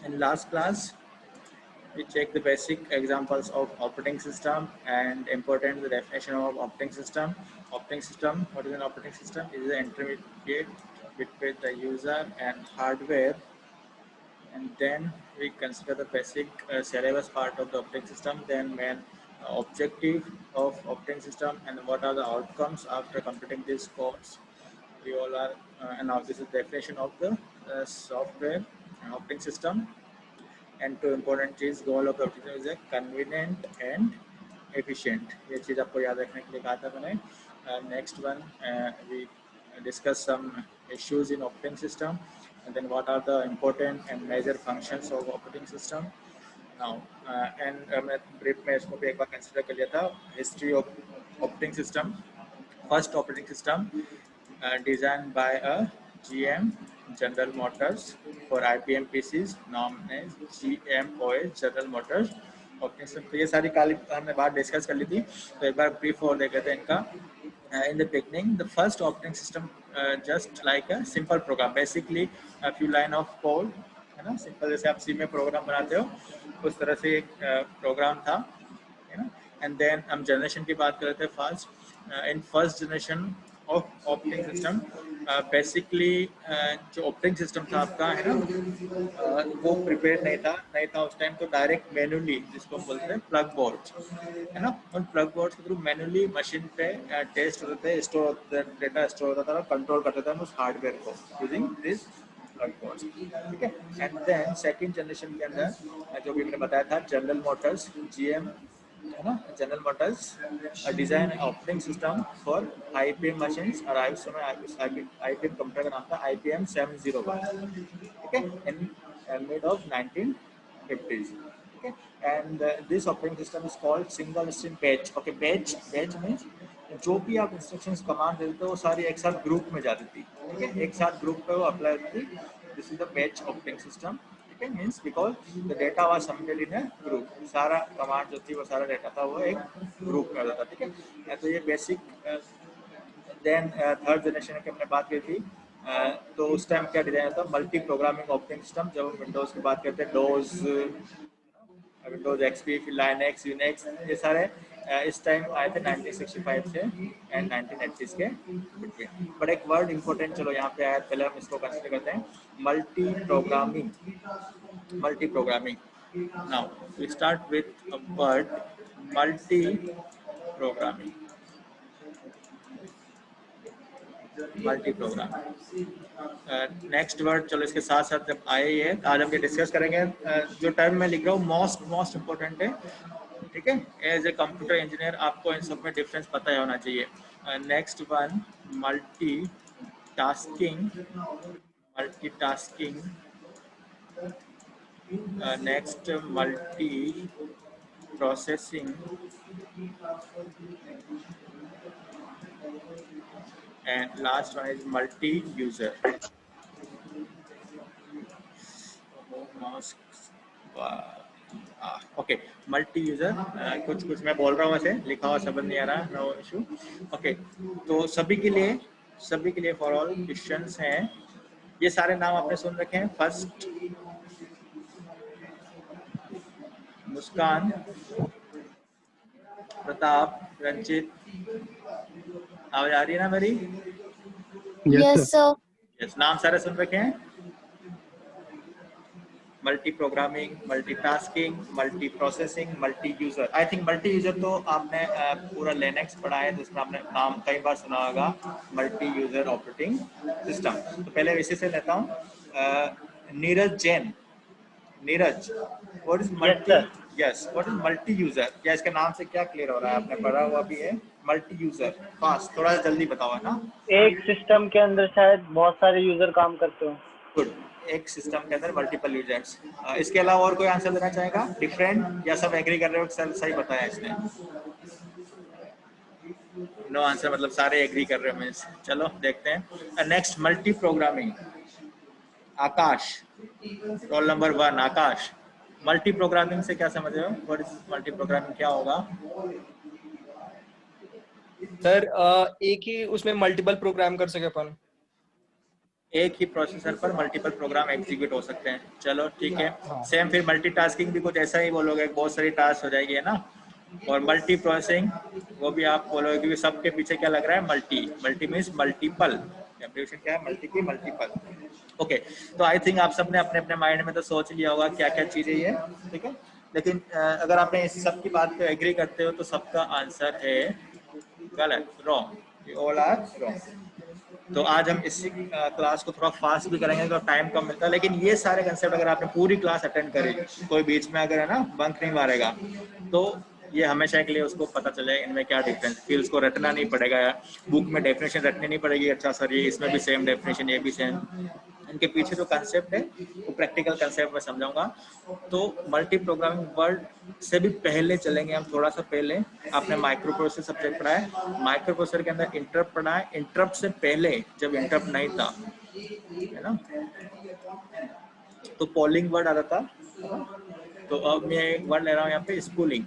In last class, we check the basic examples of operating system and important the definition of operating system. Operating system, what is an operating system? It is an intermediate between the user and hardware. And then we consider the basic syllabus part of the operating system, then main objective of operating system and what are the outcomes after completing this course. We all are, and now this is the definition of the software operating system. And two important चीज goal of the operating system is a convenient and efficient. ये चीज आपको याद रखने के लिए कहा था मैंने. Next one, we discuss some issues in operating system, and then what are the important and major functions of operating system. Now, मैं brief में इसको भी एक बार consider कर लिया था. History of operating system. First operating system designed by a GM, General Motors, for IBM PCs, known as GMOS, General Motors operating system. तो ये सारी काली हमने बात डिस्कस कर ली थी, तो एक बार ब्रीफ और देख लेते हैं इनका. In the beginning, the first operating system just like a simple program, basically a few line of code, है ना, simple जैसे आप C में प्रोग्राम बनाते हो उस तरह से एक प्रोग्राम था, है ना. And then हम जनरेशन की बात कर रहे थे. First in first generation of operating system, basically जो ऑपरेटिंग सिस्टम था आपका, है ना, वो प्रिपेयर नहीं था उस टाइम. तो डायरेक्ट मैन्युअली, जिसको हम बोलते हैं प्लग बोर्ड, है ना, उन प्लग बोर्ड के थ्रू मैन्युअली मशीन पे टेस्ट होते थे, स्टोर डेटा स्टोर होता था, कंट्रोल करते थे उस हार्डवेयर को यूजिंग दिस प्लग बोर्ड. ठीक है. एंड देन सेकंड जनरेशन के अंदर जो भी मैंने बताया था, जनरल मोटर्स, GM, है ना, general Motors design operating system for IBM machines, और उस समय IBM कंप्यूटर का नाम था IBM 701. ठीक है. In mid of 1950s. Okay, and this operating system is called single stream batch. Okay, batch means जो भी आप इंस्ट्रक्शंस कमांड देते हो वो सारी एक साथ ग्रुप में जाती थी. ठीक है, एक साथ ग्रुप पे वो अप्लाई होती थी. This is the batch operating system. ठीक है, means because the data was submitted in a group. सारा कमांड जो थी वो सारा डेटा था वो एक ग्रुप में होता था. ठीक है, तो ये बेसिक. देन थर्ड जनरेशन की हमने बात की थी, तो उस टाइम क्या डिजाइन था, मल्टी प्रोग्रामिंग ऑपरेटिंग सिस्टम. जब हम विंडोज की बात करते हैं, विंडोज XP, फिर लाइनक्स, यूनिक्स, ये सारे इस टाइम आए थे 1965 से एंड 1980s के बिटवीन. बट एक वर्ड इंपॉर्टेंट चलो यहाँ पे आया, पहले हम इसको कंसिडर करते हैं, multi programming. Multi programming. Now we start with a word multi programming. Multi program next word. चलो इसके साथ साथ जब आए ही है, आज हम ये डिस्कस करेंगे. जो टर्म मैं लिख रहा हूँ मोस्ट इम्पोर्टेंट है. ठीक है, एज ए कंप्यूटर इंजीनियर आपको इन सब में डिफरेंस पता ही होना चाहिए. Next one, multi tasking. Next, multi processing, and last one is multi-user. Okay, multi-user. कुछ मैं बोल रहा हूँ वैसे, लिखा हुआ समझ नहीं आ रहा, नो इशू. ओके, तो सभी के लिए फॉर ऑल क्वेश्चंस हैं. ये सारे नाम आपने सुन रखे हैं. फर्स्ट, मुस्कान, प्रताप, रंजित. आवाज आ रही है ना मेरी? Yes sir. यस, नाम सारे सुन रखे हैं. Multi programming, multi tasking, multi processing, multi user. I think multi user तो आपने पूरा लिनक्स पढ़ा है, जिसमें आपने नाम कई बार सुना होगा, मल्टी यूजर ऑपरेटिंग सिस्टम. तो पहले इसी से लेता हूँ. Neeraj Jain. Neeraj, what is multi? Yes, what is multi user? क्या इसके नाम से क्या क्लियर हो रहा है? आपने पढ़ा हुआ भी है मल्टी यूजर. फास्ट, थोड़ा जल्दी बताओ, है ना. एक सिस्टम के अंदर शायद बहुत सारे यूजर काम करते हो. गुड, एक सिस्टम के अंदर मल्टीपल यूजर्स. इसके अलावा और कोई आंसर देना चाहेगा? डिफरेंट, या सब एग्री कर रहे हो? सर सही बताया इसने. नो आंसर, मतलब सारे एग्री कर रहे हो मींस. चलो देखते हैं. Next, multi programming. Akash, roll number 1, Akash. Multi programming से क्या समझ रहे हो? व्हाट इज मल्टी प्रोग्रामिंग, क्या होगा? सर एक ही उसमें मल्टीपल प्रोग्राम कर सके अपन. एक ही प्रोसेसर पर मल्टीपल प्रोग्राम एग्जीक्यूट हो सकते हैं। चलो ठीक है। हाँ। सेम फिर मल्टीटास्किंग भी कुछ ऐसा ही बोलोगे, बहुत सारी टास्क हो जाएगी, है ना। और मल्टी प्रोसेसिंग वो भी आप बोलोगे, क्योंकि सबके पीछे क्या लग रहा है, multi. Multi means multiple, abbreviation क्या है, मल्टी की मल्टीपल। ओके, तो आई थिंक आप सबने अपने अपने माइंड में तो सोच लिया होगा क्या क्या चीजें ये, ठीक है। लेकिन अगर आपने इस सब की बात पे एग्री करते हो तो सबका आंसर है गलत, रॉन्ग, ऑल आर रॉन्ग। तो आज हम इसी क्लास को थोड़ा फास्ट भी करेंगे तो टाइम कम मिलता है, लेकिन ये सारे कंसेप्ट अगर आपने पूरी क्लास अटेंड करी, कोई बीच में अगर है ना बंक नहीं मारेगा, तो ये हमेशा के लिए उसको पता चल जाएगा इनमें क्या डिफरेंस। फिर उसको रटना नहीं पड़ेगा, बुक में डेफिनेशन रटनी नहीं पड़ेगी, अच्छा सर ये इसमें भी सेम डेफिनेशन, ये भी सेम। इनके पीछे जो कंसेप्ट है वो प्रैक्टिकल कंसेप्ट में समझाऊंगा। तो मल्टी प्रोग्रामिंग वर्ड से भी पहले चलेंगे हम, थोड़ा सा पहले आपने माइक्रो प्रोसेसर सब्जेक्ट पढ़ा है। माइक्रो प्रोसेसर के अंदर इंटरप्ट पढ़ा है। इंटरप्ट से पहले जब इंटरप्ट नहीं था, है ना, तो पोलिंग वर्ड आता था। तो अब मैं एक वर्ड ले रहा हूँ यहाँ पे, स्कूलिंग।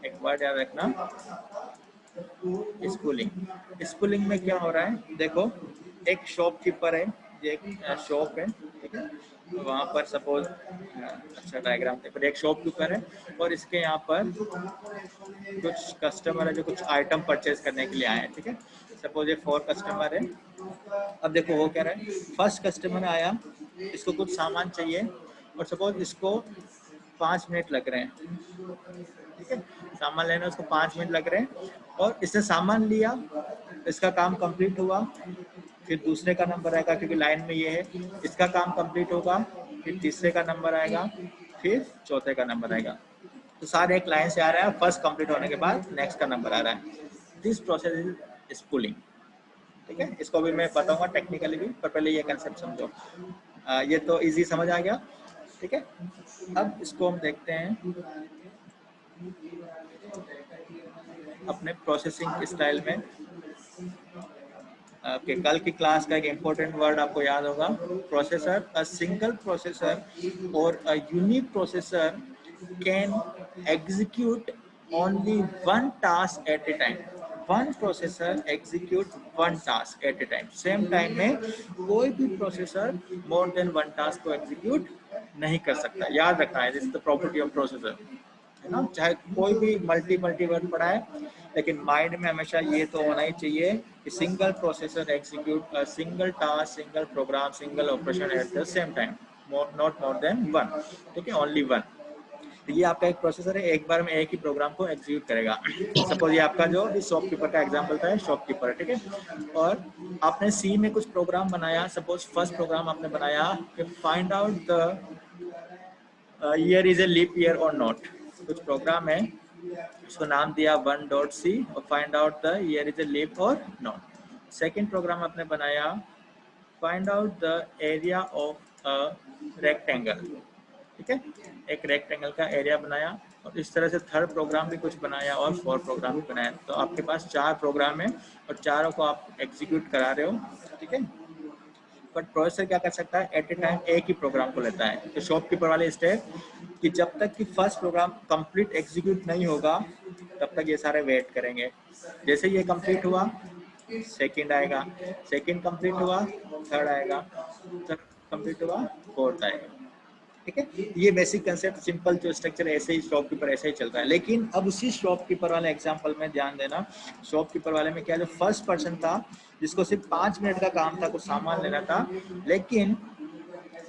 एक वर्ड याद रखना, स्कूलिंग। स्कूलिंग में क्या हो रहा है, देखो एक शॉपकीपर है, ये एक शॉप है, ठीक है। तो वहाँ पर सपोज, अच्छा डायग्राम देखो, एक शॉपकीपर है और इसके यहाँ पर कुछ कस्टमर है जो कुछ आइटम परचेज करने के लिए आए हैं, ठीक है। सपोज ये 4 कस्टमर है। अब देखो वो कह रहा है, फर्स्ट कस्टमर आया, इसको कुछ सामान चाहिए और सपोज इसको 5 मिनट लग रहे हैं, ठीक है। सामान लेने उसको 5 मिनट लग रहे हैं और इसने सामान लिया, इसका काम कंप्लीट हुआ, फिर दूसरे का नंबर आएगा क्योंकि लाइन में ये है, इसका काम कंप्लीट होगा, फिर तीसरे का नंबर आएगा, फिर चौथे का नंबर आएगा। तो सारे एक लाइन से आ रहा है, फर्स्ट कंप्लीट होने के बाद नेक्स्ट का नंबर आ रहा है। दिस प्रोसेस इज स्पूलिंग, ठीक है। इसको भी मैं बताऊंगा टेक्निकली भी, पर पहले ये कंसेप्ट समझो। ये तो इजी समझ आ गया, ठीक है। अब इसको हम देखते हैं अपने प्रोसेसिंग स्टाइल में। कि कल की क्लास का एक इम्पोर्टेंट वर्ड आपको याद होगा, प्रोसेसर। अ सिंगल प्रोसेसर और a unique processor can execute only one task at A time. One processor execute one task at A time. Same time में कोई भी प्रोसेसर मोर देन वन टास्क को execute नहीं कर सकता। याद रखना है, this is the property of processor, है ना। चाहे कोई भी मल्टी वर्ड पढ़ा है, लेकिन माइंड में हमेशा ये तो होना ही चाहिए कि single processor execute a single task, single program, single operation at the same time, not more than one, ठीक है, ओनली वन। तो ये आपका एक प्रोसेसर है, एक बार में एक ही प्रोग्राम को एग्जीक्यूट करेगा। सपोज ये आपका जो शॉपकीपर का एग्जांपल था, शॉपकीपर, ठीक है। और आपने सी में कुछ प्रोग्राम बनाया, सपोज फर्स्ट प्रोग्राम आपने बनाया कि find out the year is a leap year और नॉट। कुछ प्रोग्राम है, उसको नाम दिया 1.c और find out the year is a leap और नॉट। सेकेंड प्रोग्राम आपने बनाया, find out the area of a rectangle, ठीक है। एक रेक्टेंगल का एरिया बनाया और इस तरह से थर्ड प्रोग्राम भी कुछ बनाया और फोर्थ प्रोग्राम भी बनाया। तो आपके पास 4 प्रोग्राम है और चारों को आप एग्जीक्यूट करा रहे हो, ठीक है। बट प्रोसेसर क्या कर सकता है, एट ए टाइम एक ही प्रोग्राम को लेता है। तो शॉपकीपर वाले स्टेप कि जब तक कि फर्स्ट प्रोग्राम कंप्लीट एग्जीक्यूट नहीं होगा तब तक ये सारे वेट करेंगे। जैसे ये कंप्लीट हुआ सेकंड आएगा, सेकंड कंप्लीट हुआ थर्ड आएगा, थर्ड कंप्लीट हुआ फोर्थ आएगा, ठीक है। ये बेसिक कंसेप्ट, सिंपल जो स्ट्रक्चर है, ऐसे ही शॉपकीपर ऐसे ही चल रहा है। लेकिन अब उसी शॉपकीपर वाले एग्जांपल में ध्यान देना, शॉपकीपर वाले में क्या, जो फर्स्ट पर्सन था जिसको सिर्फ 5 मिनट का काम था, कुछ सामान लेना था,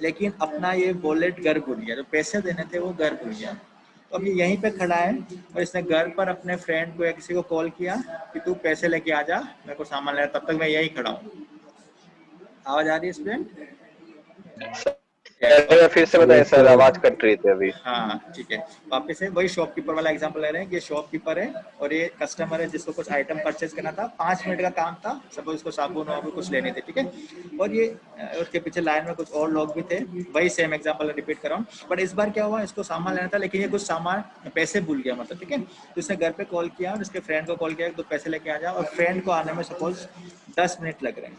लेकिन अपना ये वॉलेट घर भूल गया, जो पैसे देने थे वो घर भूल गया। तो अब ये यहीं पे खड़ा है और इसने घर पर अपने फ्रेंड को या किसी को कॉल किया कि तू पैसे लेके आ जा, मेरे को सामान लेना, तब तक मैं यहीं खड़ा हूँ। आवाज आ रही है स्टूडेंट? फिर से बताइए सर, आवाज कट रही थी अभी। हाँ ठीक है, वापस से वही शॉपकीपर वाला एग्जांपल ले रहे हैं कि शॉपकीपर है और ये कस्टमर है जिसको कुछ आइटम परचेज करना था, 5 मिनट का काम था, सपोज इसको साबुन और कुछ लेने थे, ठीक है। और ये उसके पीछे लाइन में कुछ और लोग भी थे, वही सेम एग्जांपल रिपीट कर रहा हूँ। बट इस बार क्या हुआ, इसको सामान लेना था लेकिन ये कुछ सामान पैसे भूल गया, मतलब, ठीक है। तो इसने घर पे कॉल किया और उसके फ्रेंड को कॉल किया तो पैसे लेके आ जा, और फ्रेंड को आने में सपोज 10 मिनट लग रहे हैं,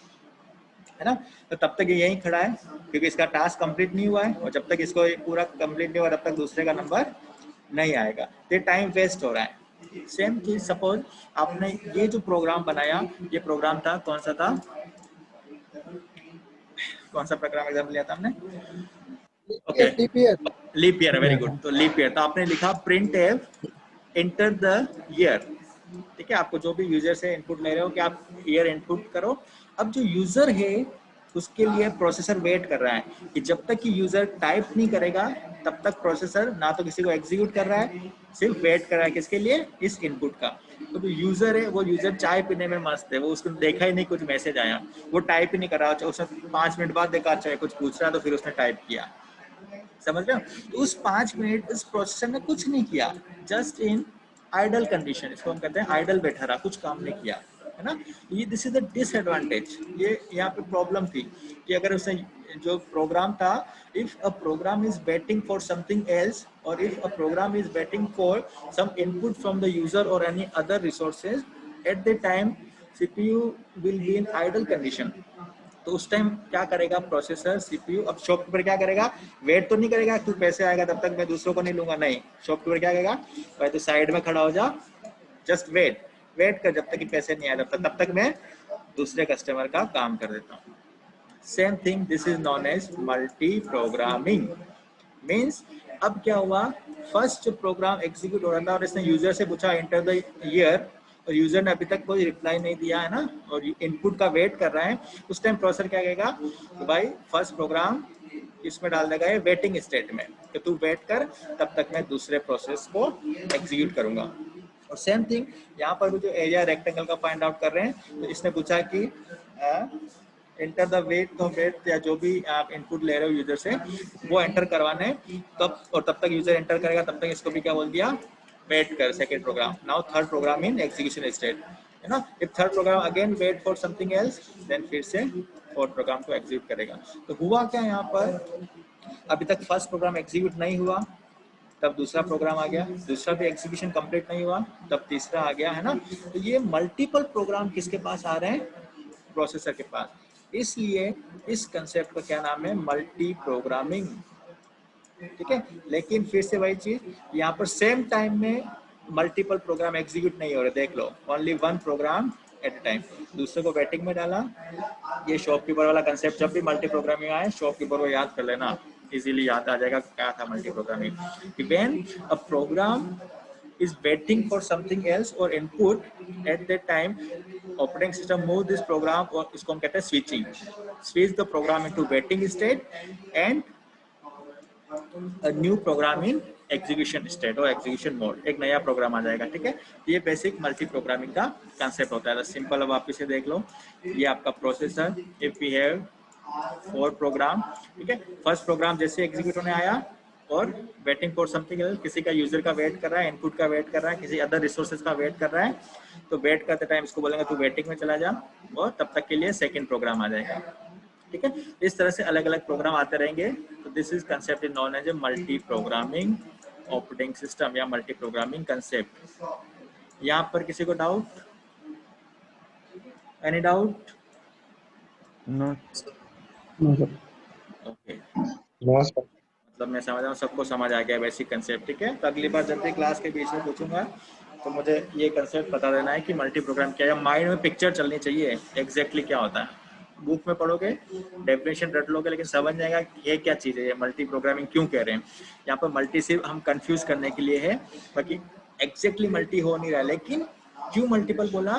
है ना। तो तब तक ये यहीं खड़ा है क्योंकि इसका टास्क कंप्लीट नहीं हुआ है, और जब तक इसको पूरा कंप्लीट नहीं हुआ तब तक दूसरे का नंबर नहीं आएगा, तो टाइम वेस्ट हो रहा है। सेम चीज, सपोज आपने ये जो प्रोग्राम बनाया, ये प्रोग्राम था, कौन सा था, कौन सा प्रोग्राम एग्जाम्पल लिया था हमने? Okay, leap year, very good. तो लीप ईयर, तो आपने लिखा print f enter the year. ठीक है, आपको जो भी यूजर से इनपुट ले रहे हो कि आप ईयर इनपुट करो। अब जो यूजर है उसके लिए प्रोसेसर वेट कर रहा है कि जब तक कि यूजर टाइप नहीं करेगा तब तक प्रोसेसर ना तो किसी को एग्जीक्यूट कर रहा है, सिर्फ वेट कर रहा है किसके लिए? इस इनपुट का। तो जो यूजर है वो यूजर चाय पीने में मस्त है, वो उसको देखा ही नहीं कुछ मैसेज आया, वो टाइप ही नहीं कर रहा, उसने 5 मिनट बाद देखा अच्छा कुछ पूछ रहा है तो फिर उसने टाइप किया। समझ रहे हो? तो उस 5 मिनट उस प्रोसेसर ने कुछ नहीं किया, जस्ट इन आइडल कंडीशन, इसको हम कहते हैं आइडल बैठा रहा, कुछ काम नहीं किया, है ना? ये दिस इज द डिसएडवांटेज। ये यहाँ पे प्रॉब्लम थी कि अगर उसने जो प्रोग्राम था, if a program is waiting for something else और if a program is waiting for some input from the user और any other resources, at the time CPU will be in idle condition। तो उस time क्या करेगा processor? CPU अब shopkeeper क्या करेगा? Wait तो नहीं करेगा तू पैसे आएगा तब तक मैं दूसरों को नहीं लूंगा, नहीं, शॉपकीपर क्या करेगा? भाई तो साइड में खड़ा हो जा, जस्ट वेट कर जब तक कि पैसे नहीं आए, तब तक मैं दूसरे कस्टमर का काम कर देता हूँ। Same thing, this is known as multi programming. Means अब क्या हुआ, फर्स्ट प्रोग्राम एग्जीक्यूट हो रहा था और इसने यूजर से पूछा एंटर द ईयर, और यूजर ने अभी तक कोई रिप्लाई नहीं दिया है ना, और इनपुट का वेट कर रहा है। उस टाइम प्रोसेसर क्या कहेगा तो भाई फर्स्ट प्रोग्राम इसमें डाल देगा ये वेटिंग स्टेट में, तो तू वेट कर तब तक मैं दूसरे प्रोसेस को एग्जीक्यूट करूंगा। और सेम थिंग यहाँ पर भी जो एरिया रेक्टेंगल का फाइंड आउट कर रहे हैं, तो इसने पूछा कि एंटर द वेट, तो वेट या जो भी आप इनपुट ले रहे हो यूजर से वो एंटर करवाना है तब, और तब तक यूजर एंटर करेगा तब तक इसको भी क्या बोल दिया? वेट कर, second program. Now third program in execution state, है ना? If third program again wait for something else, then फिर से फोर्थ प्रोग्राम को एग्जीक्यूट करेगा। तो हुआ क्या यहाँ पर, अभी तक फर्स्ट प्रोग्राम एग्जीक्यूट नहीं हुआ, तब दूसरा प्रोग्राम आ गया, दूसरा भी एग्जीक्यूशन कंप्लीट नहीं हुआ, तब तीसरा आ गया, है ना? तो ये मल्टीपल प्रोग्राम किसके पास आ रहे हैं? प्रोसेसर के पास। इसलिए इस कंसेप्ट का क्या नाम है? Multi programming. ठीक है, लेकिन फिर से वही चीज, यहाँ पर सेम टाइम में मल्टीपल प्रोग्राम एग्जीक्यूट नहीं हो रहे, देख लो, only one program at a time. दूसरे को वेटिंग में डाला। ये शॉपकीपर वाला कंसेप्ट जब भी मल्टी प्रोग्रामिंग आए, शॉपकीपर को याद कर लेना, इजीली याद आ जाएगा क्या था multi programming. When a program is waiting for something else or input, at that time operating system move this program, और इसको हम कहते हैं switching, switch the program into waiting state and a new program in execution state और execution mode, एक नया programme आ जाएगा। ठीक है, ये बेसिक मल्टी प्रोग्रामिंग का कंसेप्ट होता है। सिंपल, अब आप इसे देख लो, ये आपका processor, if we have 4 program, ठीक है, फर्स्ट प्रोग्राम जैसे एग्जीक्यूट होने आया और वेटिंग फॉर समथिंग एल्स, किसी का यूजर का वेट कर रहा है, इनपुट का वेट कर रहा है, किसी अदर रिसोर्सेज का वेट कर रहा है, तो वेट करते टाइम इसको बोलेंगे तू वेटिंग में चला जा, और तब तक के लिए सेकंड प्रोग्राम आ जाएगा। ठीक है, इस तरह से अलग अलग प्रोग्राम आते रहेंगे। तो this is concept is known as a multi programming operating system या मल्टी प्रोग्रामिंग कंसेप्ट। यहाँ पर किसी को doubt? Any doubt? No okay, मतलब मैं समझ रहा हूँ सबको समझ आ गया बेसिक कंसेप्ट। ठीक है, तो अगली बार जब भी क्लास के बीच में पूछूंगा तो मुझे ये कंसेप्ट बता देना है कि मल्टी प्रोग्राम क्या है। माइंड में पिक्चर चलनी चाहिए एग्जैक्टली क्या होता है। बुक में पढ़ोगे, डेफिनेशन रट लोगे, लेकिन समझ जाएगा ये क्या चीज़ है, ये मल्टी प्रोग्रामिंग क्यों कह रहे हैं। यहाँ पर मल्टी सिर्फ हम कंफ्यूज करने के लिए है, बाकी एग्जैक्टली मल्टी हो नहीं रहा। लेकिन क्यों मल्टीपल बोला?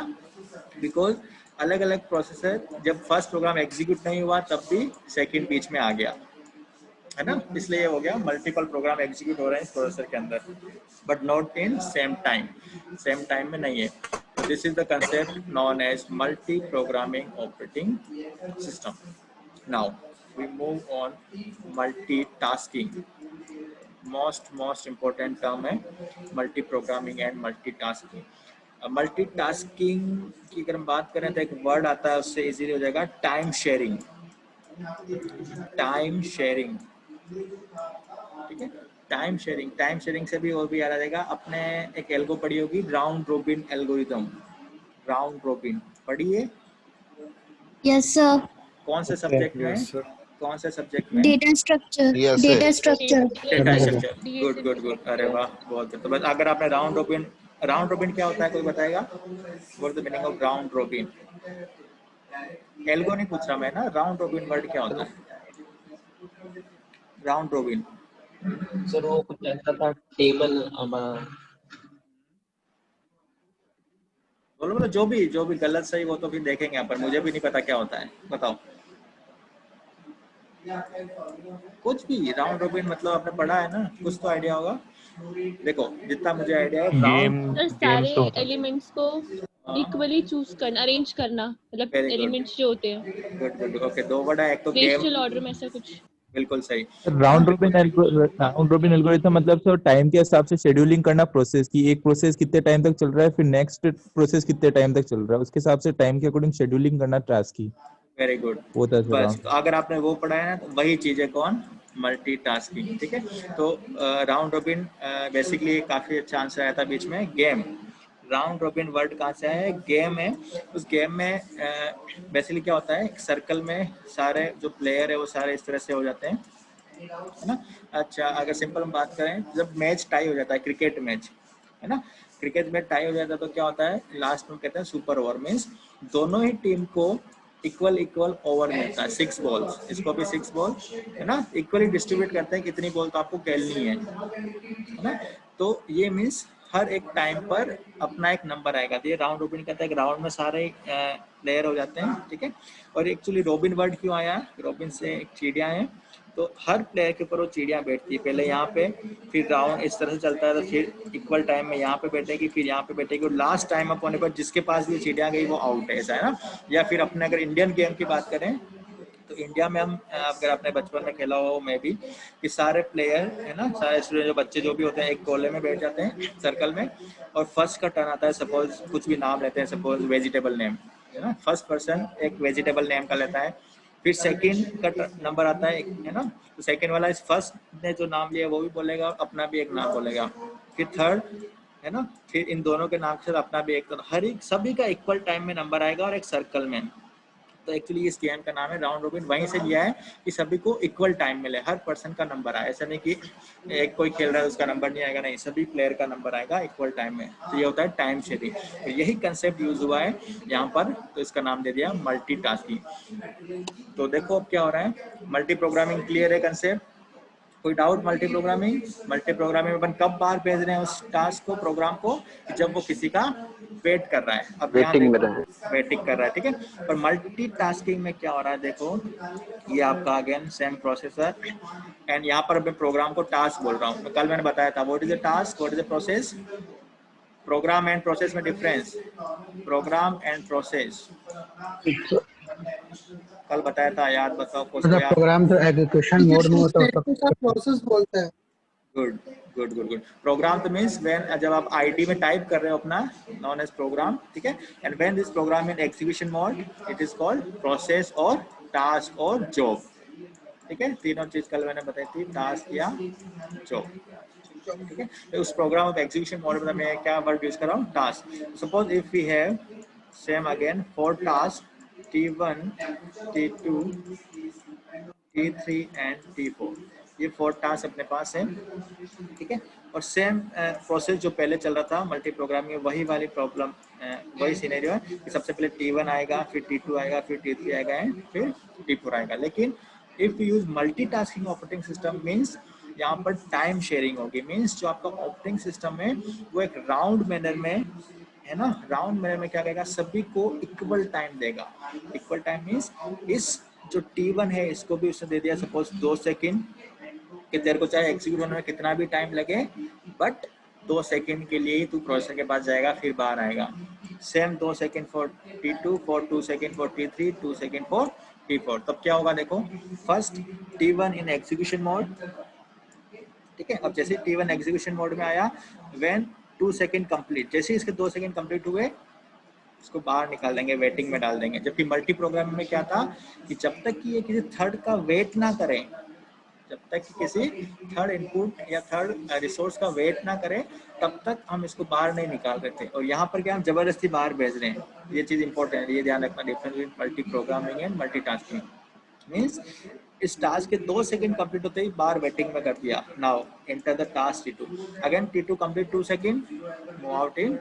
बिकॉज अलग अलग प्रोसेसर, जब फर्स्ट प्रोग्राम एग्जीक्यूट नहीं हुआ तब भी सेकेंड बीच में आ गया, है ना, इसलिए हो गया मल्टीपल प्रोग्राम एग्जीक्यूट हो रहे हैं इस प्रोसेसर के अंदर, but not in same time, same time में नहीं है। This is the concept known as multi programming operating system. Now we move on multitasking. Most important term है multi programming and multitasking. Multitasking की अगर हम बात करें तो एक वर्ड आता है, उससे इजीली हो जाएगा, टाइम शेयरिंग। टाइम शेयरिंग, ठीक है, टाइम शेयरिंग। टाइम शेयरिंग से भी और भी याद आ जाएगा, अपने एक एल्गो पढ़ी होगी, round robin algorithm. Round robin पढ़ी है? Yes sir. कौन से सब्जेक्ट में? कौन से सब्जेक्ट में? Data structure. Data structure. Data structure, good good good, अरे वाह, बहुत good। तो बस अगर आपने राउंड रोबिन क्या होता है कोई बताएगा? What is the meaning of round robin? Algo नहीं पूछ रहा मैं ना, राउंड रोबिन वर्ड क्या होता है? Round robin. सर वो कुछ ऐसा था टेबल बोलो बोलो, जो भी गलत सही वो तो फिर देखेंगे यहाँ पर, मुझे भी नहीं पता क्या होता है, बताओ। कुछ भी राउंड रोबिन मतलब आपने पढ़ा है ना, कुछ तो आइडिया होगा। देखो जितना मुझे आइडिया है राउंड, सर सारे एलिमेंट्स को इक्वली चूज करना, अरेंज करना, मतलब वेरी गुड, एलिमेंट्स जो होते हैं गुड गुड, ओके, दो वर्ड है, एक तो गेम, स्पेशल ऑर्डर में ऐसा कुछ। बिल्कुल सही। राउंड रोबिन एल्गोरिथम मतलब सर टाइम के हिसाब से शेड्यूलिंग करना प्रोसेस की, एक प्रोसेस कितने टाइम तक चल रहा है, फिर नेक्स्ट प्रोसेस कितने टाइम तक चल रहा है, उसके हिसाब से टाइम के अकॉर्डिंग शेड्यूलिंग करना टास्क की। वेरी गुड, वो था सर बस तो अगर आपने वो पढ़ा है ना तो वही चीज है कौन, मल्टीटास्किंग, ठीक है। तो राउंड रोबिन बेसिकली काफी अच्छा आंसर आया था बीच में, गेम। राउंड रोबिन वर्ड कहाँ से है, गेम है। उस गेम में बेसिकली क्या होता है, एक सर्कल में सारे जो प्लेयर है वो सारे इस तरह से हो जाते हैं, है ना। अच्छा अगर सिंपल हम बात करें, जब मैच टाई हो जाता है, क्रिकेट मैच, है ना, क्रिकेट में टाई हो जाता है तो क्या होता है, लास्ट में कहते हैं सुपर ओवर, मीन्स दोनों ही टीम को इक्वल ओवर मिलता है, 6 बॉल्स, इसको भी 6 बॉल, है ना, इक्वली डिस्ट्रीब्यूट करते हैं, कितनी बॉल तो आपको खेलनी है ना। तो ये मीन्स हर एक टाइम पर अपना एक नंबर आएगा, तो ये राउंड रोबिन कहता है कि राउंड में सारे प्लेयर हो जाते हैं, ठीक है। और एक्चुअली रोबिन वर्ड क्यों आया, रोबिन से एक चिड़िया है, तो हर प्लेयर के ऊपर वो चिड़िया बैठती है, पहले यहाँ पे, फिर राउंड इस तरह से चलता है, तो फिर इक्वल टाइम में यहाँ पे बैठेगी, फिर यहाँ पे बैठेगी, और लास्ट टाइम अप होने पर जिसके पास भी चिड़िया गई वो आउट है, ऐसा है ना। या फिर अपने अगर इंडियन गेम की बात करें तो इंडिया में हम अगर अपने बचपन में खेला हो मैं भी, कि सारे प्लेयर है ना, सारे स्टूडेंट जो बच्चे जो भी होते हैं एक गोले में बैठ जाते हैं सर्कल में, और फर्स्ट का टर्न आता है, सपोज कुछ भी नाम लेते हैं, सपोज वेजिटेबल नेम, है ना, फर्स्ट पर्सन एक वेजिटेबल नेम का लेता है, फिर सेकंड का नंबर आता है ना, तो सेकंड वाला इस फर्स्ट ने जो नाम लिया वो भी बोलेगा, अपना भी एक नाम बोलेगा, फिर थर्ड, है ना, फिर इन दोनों के नाम से अपना भी एक, तो हर एक सभी का इक्वल टाइम में नंबर आएगा और एक सर्कल में। तो एक्चुअली इस गेम का नाम है राउंड रोबिन, वहीं से लिया है कि सभी को इक्वल टाइम मिले, हर पर्सन का नंबर आए, ऐसा नहीं कि एक कोई खेल रहा है उसका नंबर नहीं आएगा, नहीं, सभी प्लेयर का नंबर आएगा इक्वल टाइम में, तो ये होता है टाइम शेयरिंग। तो यही कंसेप्ट यूज हुआ है यहाँ पर, तो इसका नाम दे दिया मल्टीटास्किंग। तो देखो अब क्या हो रहा है, मल्टी प्रोग्रामिंग क्लियर है कंसेप्ट, कोई डाउट। मल्टी प्रोग्रामिंग में अपन कब बार भेज रहे हैं उस टास्क को, प्रोग्राम को, जब वो किसी का वेट कर रहा है, अब यहाँ देखो वेटिंग कर रहा है, ठीक है। पर मल्टीटास्किंग में क्या हो रहा है, देखो ये आपका अगेन सेम प्रोसेसर, एंड यहाँ पर मैं प्रोग्राम को टास्क बोल रहा हूँ, कल मैंने बताया था what is a task, what is a process, program and process में डिफरेंस, प्रोग्राम एंड प्रोसेस कल बताया था, याद बताओ प्रोग्राम तो एग्जीक्यूशन मोड में होता है, प्रोसेस बोलते हैं। Good good good good. Program तो मीन्स व्हेन, जब आप आईडी में टाइप कर रहे हो अपना, नॉन एज प्रोग्राम, ठीक है। And when this program in execution mode, it is called process और टास्क और जॉब, ठीक है। तीनों चीज कल मैंने बताई थी, टास्क या जॉब, ठीक है। तो उस प्रोग्राम ऑफ एग्जीक्यूशन मोड में मैं क्या वर्ड यूज कर रहा हूँ, task. Suppose if we have same again 4 task, T1, T2, T3 and T4, ये 4 टास्क अपने पास है, ठीक है। और सेम प्रोसेस जो पहले चल रहा था मल्टी प्रोग्रामिंग में, वही वाली प्रॉब्लम, वही सिनेरियो है कि सबसे पहले T1 आएगा, फिर T2 आएगा, फिर T3 आएगा एंड फिर T4 आएगा। लेकिन if you use multitasking operating system, means यहाँ पर टाइम शेयरिंग होगी, मींस जो आपका ऑपरेटिंग सिस्टम है वो एक राउंड मैनर में, है ना, राउंड मैनर में क्या करेगा, सभी को इक्वल टाइम देगा। इक्वल टाइम मींस इस जो T1 है इसको भी उसने दे दिया सपोज 2 सेकंड, कि तेरे को चाहे एग्जीक्यूट होने में कितना भी टाइम लगे, बट 2 सेकंड के लिए ही तू प्रोसेसर के पास जाएगा, फिर बाहर आएगा। Same 2 second for T2, for 2 second for T3, 2 second for T4। तब क्या होगा देखो, फर्स्ट T1 इन एग्जीक्यूशन मोड, ठीक है। अब जैसे T1 एग्जीक्यूशन मोड में आया, व्हेन 2 सेकंड कंप्लीट, जैसे इसके 2 सेकंड कंप्लीट हुए इसको बाहर निकाल देंगे, वेटिंग में डाल देंगे। जबकि मल्टी प्रोग्रामिंग में क्या था कि जब तक कि ये किसी थर्ड का वेट ना करें, जब तक कि किसी थर्ड इनपुट या थर्ड रिसोर्स का वेट ना करें, तब तक हम इसको बाहर नहीं निकाल रहे थे। और यहाँ पर क्या हम जबरदस्ती बाहर भेज रहे हैं, ये चीज इंपॉर्टेंट है, ये ध्यान रखना, difference between multi programming and multitasking. Means इस टास्क के 2 सेकंड कंप्लीट होते ही बाहर वेटिंग में कर दिया, now enter the task T2, again T2 complete 2 second, move out in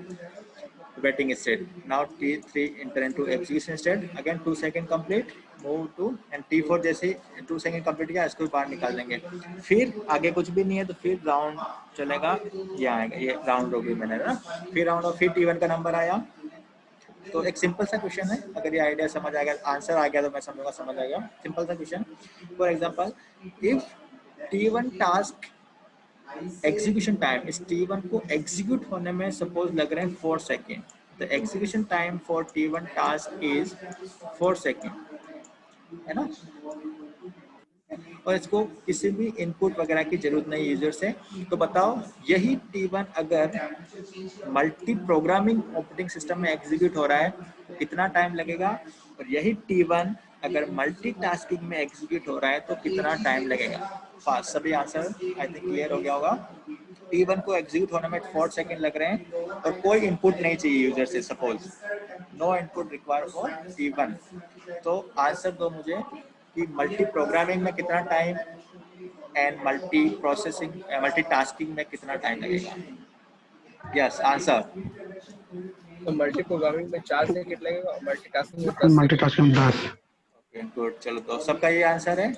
waiting state, now T3 enter into execution state, again 2 second complete, move to and T4 जैसे 2 second complete किया इसको भी बाहर निकाल देंगे। फिर आगे कुछ भी नहीं है तो फिर राउंड चलेगा, ये आएगा, ये राउंड रोबिन मैंने ना, फिर राउंड और फिर T1 का नंबर आया। तो एक सिंपल सा क्वेश्चन है, अगर ये आइडिया समझ आ गया, आंसर आ गया तो मैं समझूंगा समझ आ गया। सिंपल सा question, for example if T1 task execution time, इस T1 को एग्जीक्यूट होने में सपोज लग रहे हैं 4 second, the execution time for T1 task is 4 second, है ना। और इसको किसी भी इनपुट वगैरह की जरूरत नहीं यूजर से। तो बताओ यही T1 अगर मल्टी प्रोग्रामिंग ऑपरेटिंग सिस्टम में एग्जीक्यूट हो रहा है तो कितना टाइम लगेगा, और यही T1 अगर मल्टीटास्किंग में एग्जीक्यूट हो रहा है तो कितना टाइम लगेगा। फास्ट, सभी आंसर आई थिंक क्लियर हो गया होगा। T1 को एग्जीक्यूट होने में 4 सेकेंड लग रहे हैं और कोई इनपुट नहीं चाहिए यूजर से, suppose no input required for T1। तो आंसर दो मुझे कि मल्टी प्रोग्रामिंग में कितना time and multi processing multitasking में कितना टाइम लगेगा। Yes answer. तो मल्टी प्रोग्रामिंग में 4 सेकंड लगेगा और मल्टीटास्किंग में 10 मल्टीटास्किंग 10। ओके गुड, चलो तो सबका ये आंसर है।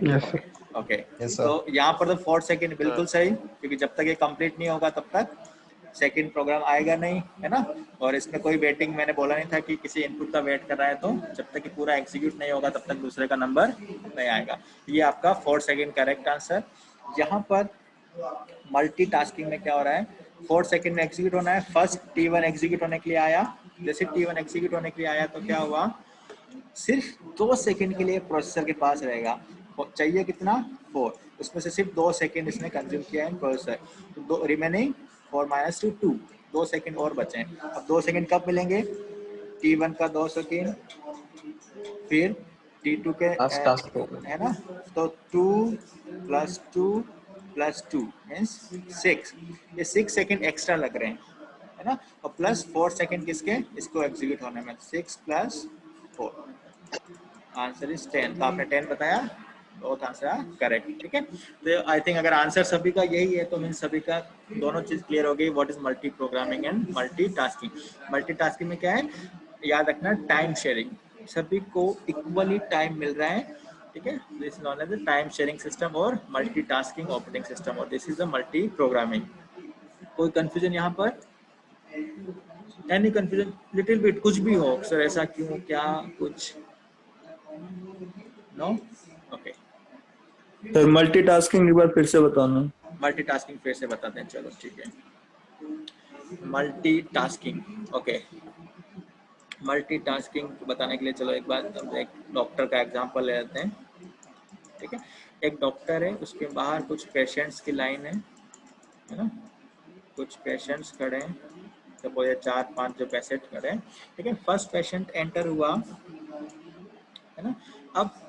Yes sir. Okay Yes, sir. तो यहाँ पर तो 4 सेकेंड बिल्कुल सही, क्योंकि जब तक ये कंप्लीट नहीं होगा तब तक सेकंड प्रोग्राम आएगा नहीं, है ना। और इसमें कोई वेटिंग मैंने बोला नहीं था कि किसी इनपुट का वेट कर रहा है, तो जब तक कि पूरा एग्जीक्यूट नहीं होगा तब तक दूसरे का नंबर नहीं आएगा। ये आपका 4 सेकेंड करेक्ट आंसर। यहाँ पर मल्टीटास्किंग में क्या हो रहा है, 4 सेकेंड में एग्जीक्यूट होना है। फर्स्ट T1 एग्जीक्यूट होने के लिए आया, जैसे T1 एग्जीक्यूट होने के लिए आया तो क्या हुआ, सिर्फ 2 सेकेंड के लिए प्रोसेसर के पास रहेगा। चाहिए कितना 4, उसमें से सिर्फ 2 सेकेंड इसने कंज्यूम किया है प्रोसेसर, तो दो रिमेनिंग 4 - 2 2, 2 सेकेंड और बचे हैं। अब 2 सेकेंड कब मिलेंगे, T1 का 2 सेकेंड, फिर T2 के है ना, तो 2 + 2 + 2 मीन्स 6, ये 6 सेकेंड एक्स्ट्रा लग रहे हैं, है ना। और प्लस 4 सेकेंड किसके, इसको एग्जीक्यूट होने में, 6 + 4, आंसर इज 10। तो आपने 10 बताया, बहुत आंसर करेक्ट, ठीक है। तो आई थिंक अगर आंसर सभी का यही है तो मीन सभी का दोनों चीज क्लियर हो गई, what is multi programming and multitasking. Multitasking में क्या है, याद रखना टाइम शेयरिंग, सभी को इक्वली टाइम मिल रहा है, ठीक है। This is known as the time sharing system और मल्टीटास्किंग ऑपरेटिंग सिस्टम, और this is the multi programming. कोई कंफ्यूजन यहाँ पर, एनी कंफ्यूजन, लिटिल बिट, कुछ भी हो सर, ऐसा क्यों, क्या, कुछ नो, ओके। सर मल्टीटास्किंग एक बार फिर से बताना। मल्टीटास्किंग फिर से बताते हैं, चलो ठीक है। मल्टीटास्किंग, ओके, मल्टीटास्किंग बताने के लिए चलो एक बार एक डॉक्टर का एग्जांपल ले लेते हैं, ठीक है। एक डॉक्टर है, उसके बाहर कुछ पेशेंट्स की लाइन है ना, कुछ पेशेंट्स खड़े हैं, सपोज 4-5 जो पेशेंट खड़े हैं, ठीक है। फर्स्ट पेशेंट एंटर हुआ, है ना। अब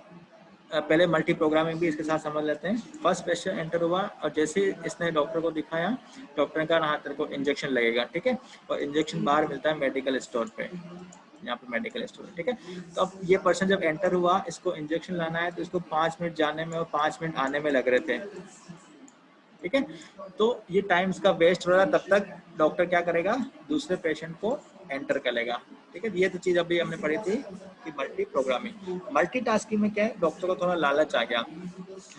पहले मल्टी प्रोग्रामिंग भी इसके साथ समझ लेते हैं। फर्स्ट पेशेंट एंटर हुआ और जैसे इसने डॉक्टर को दिखाया, डॉक्टर ने कहा हाँ तेरे को इंजेक्शन लगेगा, ठीक है। और इंजेक्शन बाहर मिलता है मेडिकल स्टोर पे, यहाँ पे मेडिकल स्टोर, ठीक है। तो अब ये पर्सन जब एंटर हुआ, इसको इंजेक्शन लाना है, तो इसको 5 मिनट जाने में और 5 मिनट आने में लग रहे थे, ठीक है। तो ये टाइम इसका वेस्ट हो रहा है, तब तक डॉक्टर क्या करेगा, दूसरे पेशेंट को एंटर करेगा, ठीक है। ये तो चीज अभी हमने पढ़ी थी कि मल्टी प्रोग्रामिंग। मल्टीटास्किंग में क्या है, डॉक्टर को थोड़ा लालच आ गया,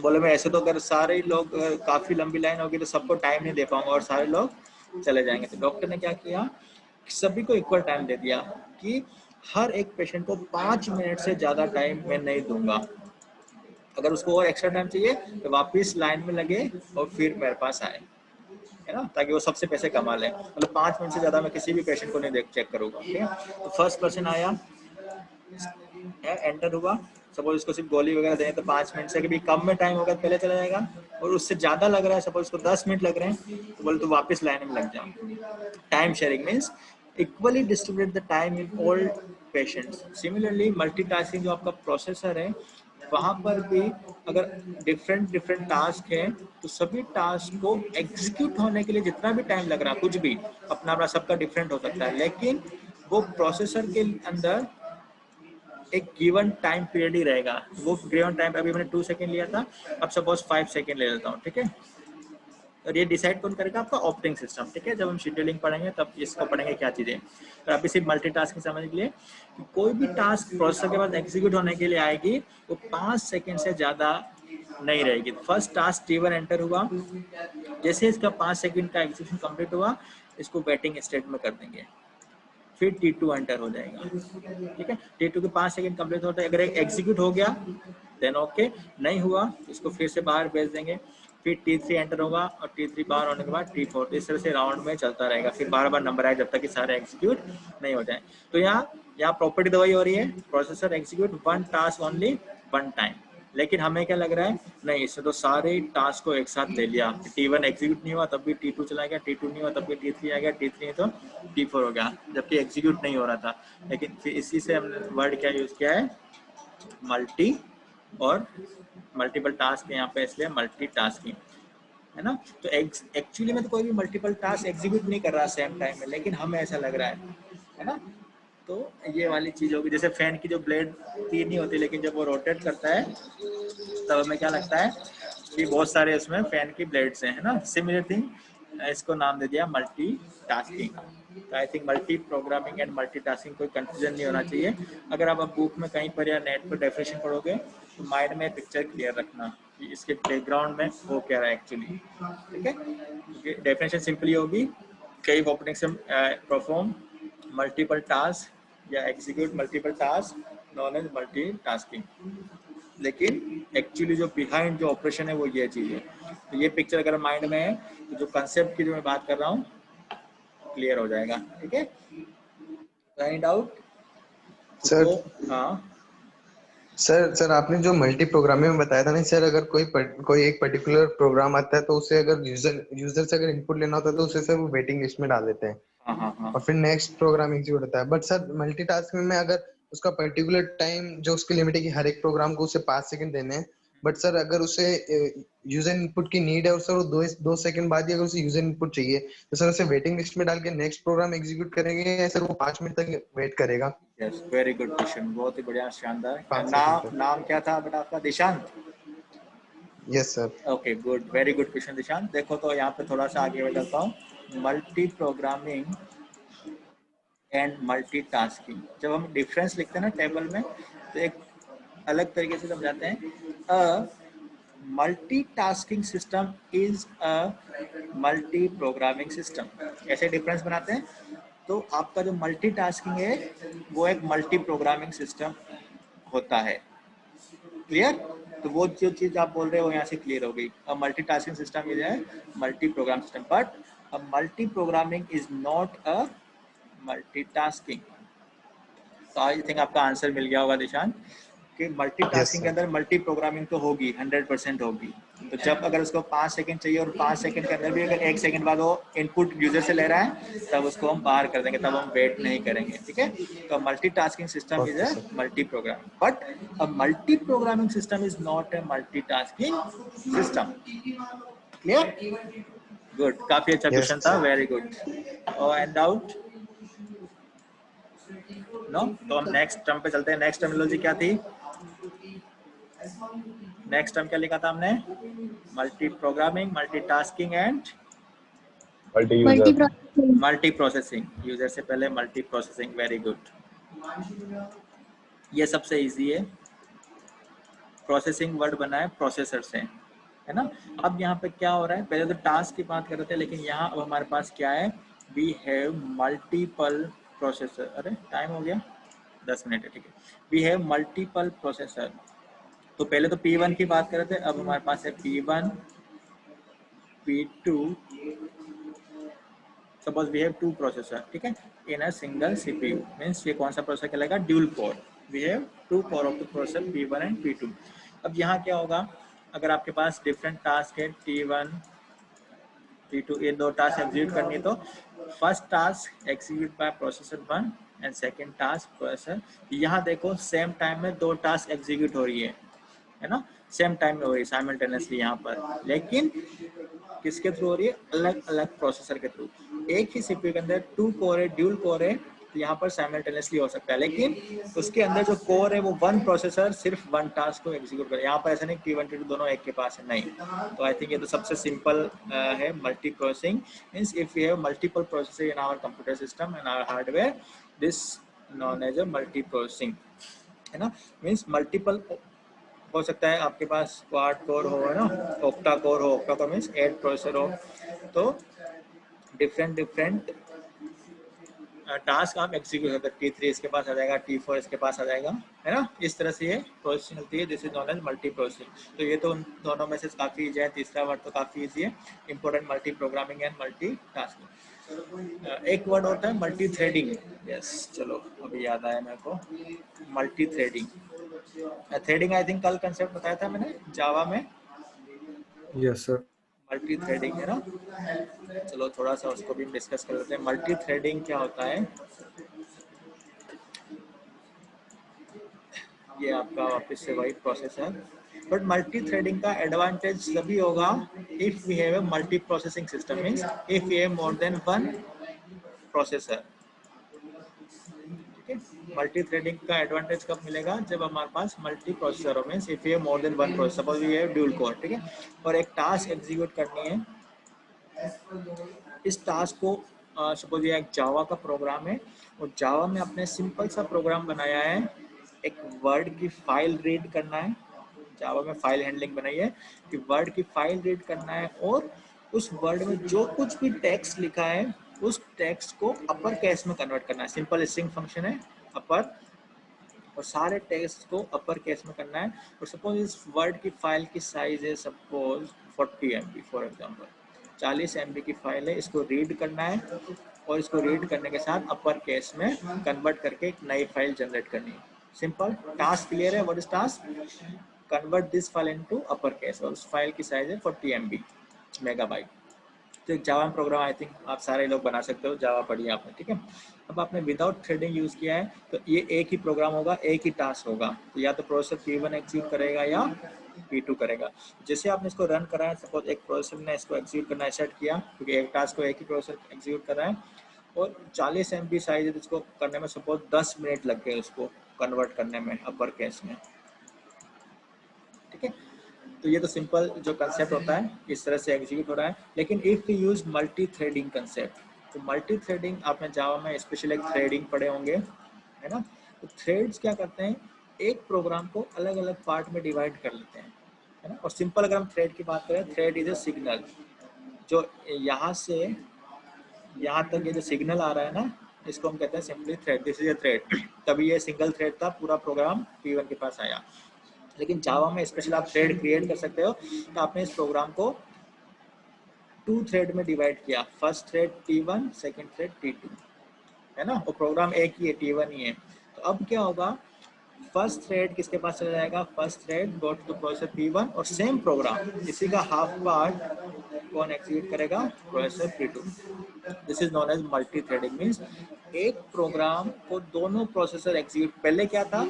बोले मैं ऐसे तो अगर सारे लोग काफी लंबी लाइन होगी तो सबको टाइम नहीं दे पाऊंगा और सारे लोग चले जाएंगे। तो डॉक्टर ने क्या किया, सभी को इक्वल टाइम दे दिया कि हर एक पेशेंट को 5 मिनट से ज्यादा टाइम मैं नहीं दूंगा, अगर उसको और एक्स्ट्रा टाइम चाहिए तो वापस लाइन में लगे और फिर मेरे पास आए, है ना, ताकि वो सबसे पैसे कमा ले। मतलब 5 मिनट से ज्यादा मैं किसी भी पेशेंट को नहीं देख चेक करूंगा, ठीक है। तो फर्स्ट पर्सन आया, एंटर हुआ, सपोज इसको सिर्फ गोली वगैरह दें तो 5 मिनट से कभी कम में टाइम होगा पहले चला जाएगा, और उससे ज्यादा लग रहा है, सपोज इसको 10 मिनट लग रहे हैं, तो बोले तो वापस लाइन में लग जाओ। Time sharing means equally distribute the time in all patients. Similarly multitasking जो आपका प्रोसेसर है, वहां पर भी अगर डिफरेंट टास्क है तो सभी टास्क को एग्जीक्यूट होने के लिए जितना भी टाइम लग रहा है, कुछ भी अपना अपना सबका डिफरेंट हो सकता है, लेकिन वो प्रोसेसर के अंदर एक गिवन टाइम पीरियड ही रहेगा। वो गिवन टाइम अभी मैंने 2 सेकेंड लिया था, अब सपोज 5 सेकेंड ले लेता हूँ, ठीक है। और ये डिसाइड कौन करेगा? आपका ऑपरेटिंग सिस्टम, ठीक है। जब हम शेड्यूलिंग पढ़ेंगे तब इसको पढ़ेंगे क्या चीजें। तो अभी सिर्फ मल्टीटास्किंग समझने के लिए, कोई भी टास्क प्रोसेसर के पास एग्जीक्यूट होने के लिए आएगी वो 5 सेकंड से ज्यादा नहीं रहेगी। फर्स्ट टास्क T1 एंटर हुआ, जैसे इसका 5 सेकंड का एग्जीक्यूशन कंप्लीट हुआ, इसको वेटिंग स्टेट में कर देंगे, फिर T2 एंटर हो जाएगा, ठीक है। T2 के 5 सेकंड कंप्लीट होता है, अगर एग्जीक्यूट हो गया देन ओके, नहीं हुआ इसको फिर से बाहर भेज देंगे, फिर T3 एंटर होगा और T3 बाहर होने के बाद T4, इस तरह से राउंड में चलता रहेगा, फिर बार बार नंबर आए जब तक कि सारे एग्जीक्यूट नहीं हो जाए। तो यहाँ प्रॉपर्टी दवाई हो रही है, processor execute one task only one time. लेकिन हमें क्या लग रहा है, नहीं इसने तो सारे टास्क को एक साथ ले लिया, T1 एग्जीक्यूट नहीं हुआ तब भी T2 चला गया, T2 नहीं हुआ तब भी T3 आ गया, T3 नहीं तो T4 हो गया, जबकि एग्जीक्यूट नहीं हो रहा था। लेकिन फिर इसी से हमने वर्ड क्या यूज किया है, मल्टी और मल्टीपल टास्क, यहाँ पे इसलिए मल्टीटास्किंग है ना। तो एक्चुअली में तो कोई भी मल्टीपल टास्क एग्जीक्यूट नहीं कर रहा सेम टाइम में, लेकिन हमें ऐसा लग रहा है ना। तो ये वाली चीज होगी, जैसे फैन की जो ब्लेड तीन ही होती है, लेकिन जब वो रोटेट करता है तब हमें क्या लगता है कि बहुत सारे उसमें फैन की ब्लेड्स हैं, है ना। सिमिलर थिंग, इसको नाम दे दिया मल्टीटास्किंग। तो I think multi programming and multitasking कोई कंफ्यूजन नहीं होना चाहिए। अगर आप बुक में कहीं पर या नेट पर डेफिनेशन पढ़ोगे तो माइंड में पिक्चर क्लियर रखना कि इसके बैकग्राउंड में हो क्या रहा है एक्चुअली, ठीक है। डेफिनेशन सिंपली होगी, कई operating system perform multiple task या execute multiple task known as multitasking. लेकिन एक्चुअली जो बिहाइंड जो ऑपरेशन है वो ये चीज है। तो ये पिक्चर अगर माइंड में है तो जो कंसेप्ट की जो मैं बात कर रहा हूँ क्लियर हो जाएगा, ठीक है। Any doubt sir? हाँ सर आपने जो मल्टी प्रोग्रामिंग में बताया था ना सर, अगर कोई एक पर्टिकुलर प्रोग्राम आता है तो उसे अगर यूजर से अगर इनपुट लेना होता है तो उसे सर वो वेटिंग लिस्ट में डाल देते हैं, हाँ। और फिर नेक्स्ट प्रोग्राम एग्जीक्यूट होता है। बट सर मल्टीटास्किंग में अगर उसका पर्टिकुलर टाइम जो उसकी लिमिट है कि हर एक प्रोग्राम को उसे 5 सेकंड देने हैं, बट सर अगर उसे यूजर इनपुट की नीड है और सर वो 2 सेकंड बाद ही अगर उसे यूजर इनपुट चाहिए तो सर उसे वेटिंग लिस्ट में डाल के नेक्स्ट प्रोग्राम एग्जीक्यूट करेंगे या सर वो 5 मिनट तक वेट करेगा? यस, वेरी गुड क्वेश्चन, बहुत ही बढ़िया, शानदार। 5 सेकंड तक। नाम क्या था बेटा आपका? Dishant. Yes sir. Okay good, very good question Dishant. देखो तो यहाँ पे थोड़ा सा आगे बढ़ता हूँ, मल्टी प्रोग्रामिंग एंड मल्टीटास्किंग। जब हम डिफरेंस लिखते हैं ना टेबल में तो एक अलग तरीके से समझाते हैं। Multitasking system is a multi programming system, ऐसे डिफरेंस बनाते हैं। तो आपका जो मल्टीटास्किंग है वो एक मल्टी प्रोग्रामिंग सिस्टम होता है, क्लियर। तो वो जो चीज आप बोल रहे हो यहाँ से क्लियर हो गई। A multitasking system is a multi program system, but a multi programming is not a multitasking. तो आई थिंक आपका आंसर मिल गया होगा दिशांत कि मल्टीटास्किंग के अंदर मल्टी प्रोग्रामिंग तो होगी, 100% होगी। तो जब अगर उसको 5 सेकंड चाहिए और 5 सेकंड के अंदर भी अगर 1 सेकंड बाद वो इनपुट यूजर से ले रहा है तब उसको हम बाहर कर देंगे, तब हम वेट नहीं करेंगे, ठीक है। तो multitasking system is a multi programming, but a multi programming system is not a multitasking system, clear. Good, काफी अच्छा क्वेश्चन था, very good. And doubt no? तो हम नेक्स्ट टर्म पे चलते हैं। नेक्स्ट टर्मिनोलॉजी क्या थी? नेक्स्ट टर्म क्या लिखा था हमने? Multi programming, multitasking and multi processing. User से पहले मल्टी प्रोसेसिंग, वेरी गुड। ये सबसे इजी है, प्रोसेसिंग वर्ड बना है प्रोसेसर से, है ना। अब यहाँ पे क्या हो रहा है, पहले तो टास्क की बात कर रहे थे, लेकिन यहाँ अब हमारे पास क्या है, वी हैव मल्टीपल प्रोसेसर। अरे टाइम हो गया, 10 मिनट है, ठीक है। We have multiple processor. तो पहले तो P1 की बात कर रहे थे, अब हमारे पास है P1, P2, suppose we have 2 processor, ठीक है, इन अ सिंगल CPU। मीन्स ये कौन सा प्रोसेसर कहलाएगा? Dual core. We have 2 core of the processor P1 and P2। अब यहाँ क्या होगा, अगर आपके पास डिफरेंट टास्क है T1, T2, ये 2 टास्क एग्जीक्यूट करनी, तो first task execute by processor 1 and second task processor. यहाँ देखो सेम टाइम में 2 टास्क एग्जीक्यूट हो रही है ना, सेम टाइम में हो रही है साइमल्टेनियसली यहाँ पर, लेकिन किसके थ्रू हो रही है? अलग अलग प्रोसेसर के थ्रू। एक ही सीपीयू के अंदर 2 कोर है, ड्यूल कोर है, तो यहाँ पर साइमल्टेनियसली हो सकता है, लेकिन उसके अंदर जो कोर है वो वन प्रोसेसर सिर्फ वन टास्क को एग्जीक्यूट करे। यहाँ पर ऐसा नहीं T1 T2 दोनों एक के पास है, नहीं। तो आई थिंक ये तो सबसे सिंपल है multi processing. Means if you have multiple processor in our computer system and our hardware, this known as a multi processing, है ना। मीन्स मल्टीपल हो सकता है आपके पास क्वाड कोर हो, है ना, ऑक्टा कोर हो, ऑक्टा कोर मीन्स 8 प्रोसेसर हो, तो डिफरेंट टास्क आप एग्जीक्यूट करते हैं। T3 इसके पास आ जाएगा, T4 इसके पास आ जाएगा, है ना। इस तरह से ये प्रोसेसिंग होती है, this is known as multi processing. तो ये तो उन दोनों में से काफी इजी है, तीसरा वर्ड तो काफी इजी है, important multi programming and multi tasking. एक वर्ड होता है मल्टी थ्रेडिंग। यस, चलो अभी याद आया मेरे को, multi threading. Threading I think कल कंसेप्ट बताया था मैंने जावा में। Yes sir. मल्टी थ्रेडिंग, है ना। चलो थोड़ा सा उसको भी डिस्कस कर लेते हैं। मल्टी थ्रेडिंग क्या होता है, ये आपका वापस से वही प्रोसेस है, बट मल्टी थ्रेडिंग का एडवांटेज तभी होगा if we have a multi processing system, means if we have more than one processor. ठीक है, मल्टी थ्रेडिंग का एडवांटेज कब मिलेगा, जब हमारे पास मल्टी प्रोसेसर हो, means if we have more than one processor, suppose we have dual core, ठीक है, और एक टास्क एग्जीक्यूट करनी है। इस टास्क को सपोज ये एक जावा का प्रोग्राम है, और जावा में आपने सिंपल सा प्रोग्राम बनाया है, एक वर्ड की फाइल रीड करना है। जावा में फाइल हैंडलिंग बनाई है कि वर्ड की फाइल रीड करना है, और उस वर्ड में जो कुछ भी टेक्स्ट लिखा है उस टेक्स्ट को अपर केस में कन्वर्ट करना है। सिंपल स्ट्रिंग फंक्शन है अपर, और सारे टेक्स्ट को अपर केस में करना है। और सपोज इस वर्ड की फाइल की साइज है suppose 40 MB for example, 40 MB की फाइल है, इसको रीड करना है, और इसको रीड करने के साथ अपर केस में कन्वर्ट करके एक नई फाइल जनरेट करनी है। सिंपल टास्क क्लियर है। What is task, convert this file into upper case, और उस फाइल की साइज है 40 MB मेगाबाइट। तो एक जावा प्रोग्राम आई थिंक आप सारे लोग बना सकते हो, जावा पढ़िए आपने, ठीक है। अब आपने विदाउट थ्रेडिंग यूज किया है, तो ये एक ही प्रोग्राम होगा, एक ही टास्क होगा, तो या तो प्रोसेसर P1 एग्जीक्यूट करेगा या P2 करेगा। जैसे आपने इसको रन करा है, सपोज एक प्रोसेसर ने इसको एग्जीक्यूट करना सेट किया, क्योंकि एक टास्क को एक ही प्रोसेसर एग्जीक्यूट कर रहा है, और 40 MB साइज है, तो इसको करने में सपोज 10 मिनट लग गए उसको कन्वर्ट करने में अपर केस में, ठीक है। तो ये तो सिंपल जो कंसेप्ट होता है इस तरह से एग्जीक्यूट हो रहा है। लेकिन if we use multi threading concept, तो मल्टी थ्रेडिंग आपने जावा में स्पेशल एक थ्रेडिंग पढ़े होंगे, है ना। तो थ्रेड्स क्या करते हैं, एक प्रोग्राम को अलग अलग पार्ट में डिवाइड कर लेते हैं, है ना। और सिंपल अगर हम थ्रेड की बात करें, थ्रेड इज अ सिग्नल, जो यहाँ से यहाँ तक ये जो सिग्नल आ रहा है ना, इसको हम कहते हैं simply thread, this is a thread. तभी ये सिंगल थ्रेड था, पूरा प्रोग्राम P1 के पास आया। लेकिन जावा में स्पेशल आप थ्रेड क्रिएट कर सकते हो, तो आपने इस प्रोग्राम को 2 थ्रेड में डिवाइड किया, first thread T1, second thread T2, है ना। और प्रोग्राम एक ही है, T1 ही है। तो अब क्या होगा, फर्स्ट थ्रेड किसके पास चला जाएगा, first thread go to processor P1, और सेम प्रोग्राम इसी का हाफ पार्ट कौन एग्जीक्यूट करेगा, processor P2। This is known as multi threading, means एक प्रोग्राम को दोनों प्रोसेसर एग्जीक्यूट, पहले क्या था,